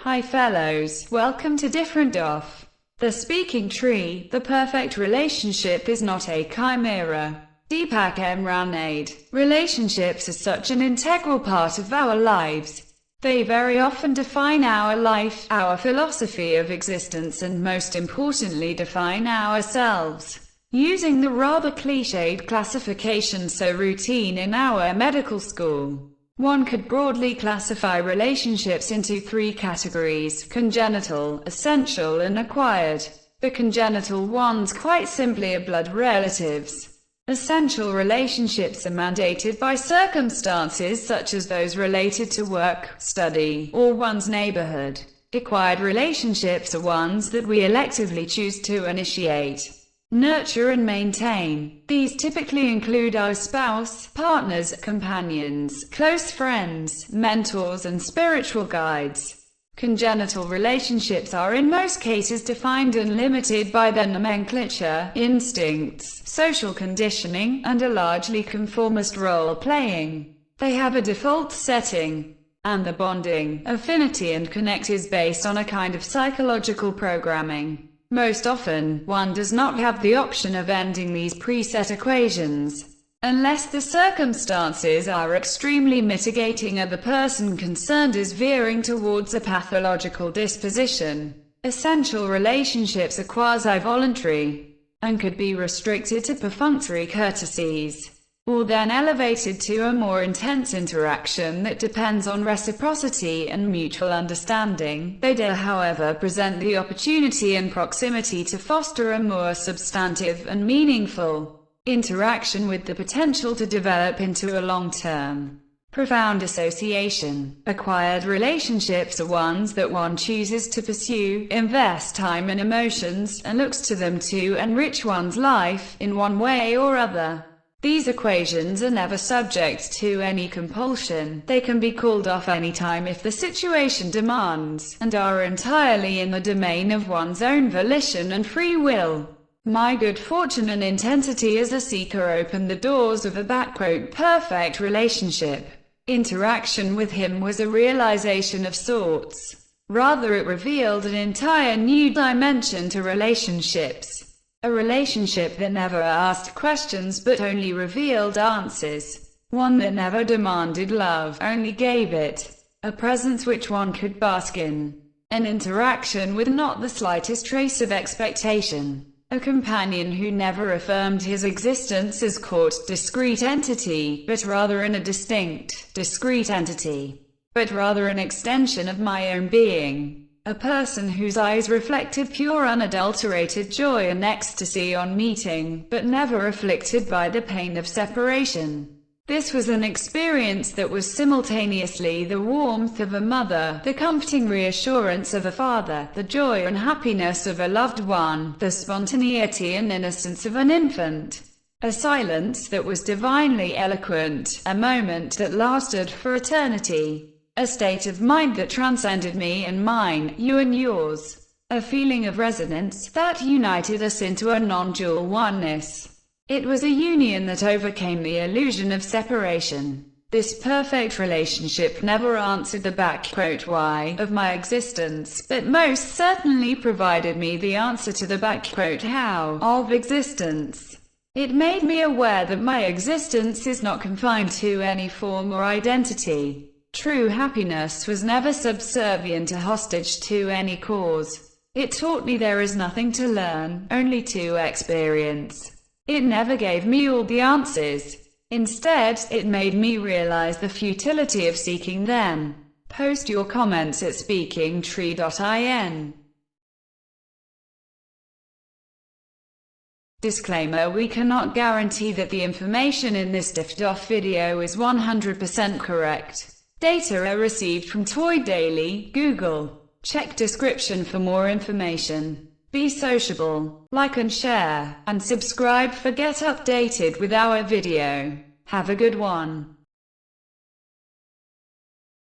Hi fellows, welcome to Different Off. The speaking tree, the perfect relationship is not a chimera. Deepak M Ranade. Relationships are such an integral part of our lives. They very often define our life, our philosophy of existence, and most importantly define ourselves. Using the rather clichéd classification so routine in our medical school, one could broadly classify relationships into three categories: congenital, essential, and acquired. The congenital ones quite simply are blood relatives. Essential relationships are mandated by circumstances such as those related to work, study, or one's neighborhood. Acquired relationships are ones that we electively choose to initiate, nurture and maintain. These typically include our spouse, partners, companions, close friends, mentors, and spiritual guides. Congenital relationships are in most cases defined and limited by their nomenclature, instincts, social conditioning, and a largely conformist role-playing. They have a default setting, and the bonding, affinity, and connect is based on a kind of psychological programming. Most often, one does not have the option of ending these preset equations, unless the circumstances are extremely mitigating or the person concerned is veering towards a pathological disposition. Essential relationships are quasi-voluntary, and could be restricted to perfunctory courtesies, or then elevated to a more intense interaction that depends on reciprocity and mutual understanding. They do, however, present the opportunity and proximity to foster a more substantive and meaningful interaction with the potential to develop into a long-term, profound association. Acquired relationships are ones that one chooses to pursue, invest time and emotions, and looks to them to enrich one's life, in one way or other. These equations are never subject to any compulsion. They can be called off any time if the situation demands, and are entirely in the domain of one's own volition and free will. My good fortune and intensity as a seeker opened the doors of a "perfect relationship." Interaction with him was a realization of sorts. Rather, it revealed an entire new dimension to relationships. A relationship that never asked questions but only revealed answers. One that never demanded love, only gave it. A presence which one could bask in. An interaction with not the slightest trace of expectation. A companion who never affirmed his existence as caught, discrete entity, but rather in a distinct, discrete entity, but rather an extension of my own being. A person whose eyes reflected pure unadulterated joy and ecstasy on meeting, but never afflicted by the pain of separation. This was an experience that was simultaneously the warmth of a mother, the comforting reassurance of a father, the joy and happiness of a loved one, the spontaneity and innocence of an infant. A silence that was divinely eloquent, a moment that lasted for eternity. A state of mind that transcended me and mine, you and yours. A feeling of resonance that united us into a non-dual oneness. It was a union that overcame the illusion of separation. This perfect relationship never answered the "why" of my existence, but most certainly provided me the answer to the "how" of existence. It made me aware that my existence is not confined to any form or identity. True happiness was never subservient or hostage to any cause. It taught me there is nothing to learn, only to experience. It never gave me all the answers. Instead, it made me realize the futility of seeking them. Post your comments at speakingtree.in. Disclaimer: we cannot guarantee that the information in this Diffed Off video is 100% correct. Data are received from TOI Daily, Google. Check description for more information. Be sociable, like and share, and subscribe for get updated with our video. Have a good one.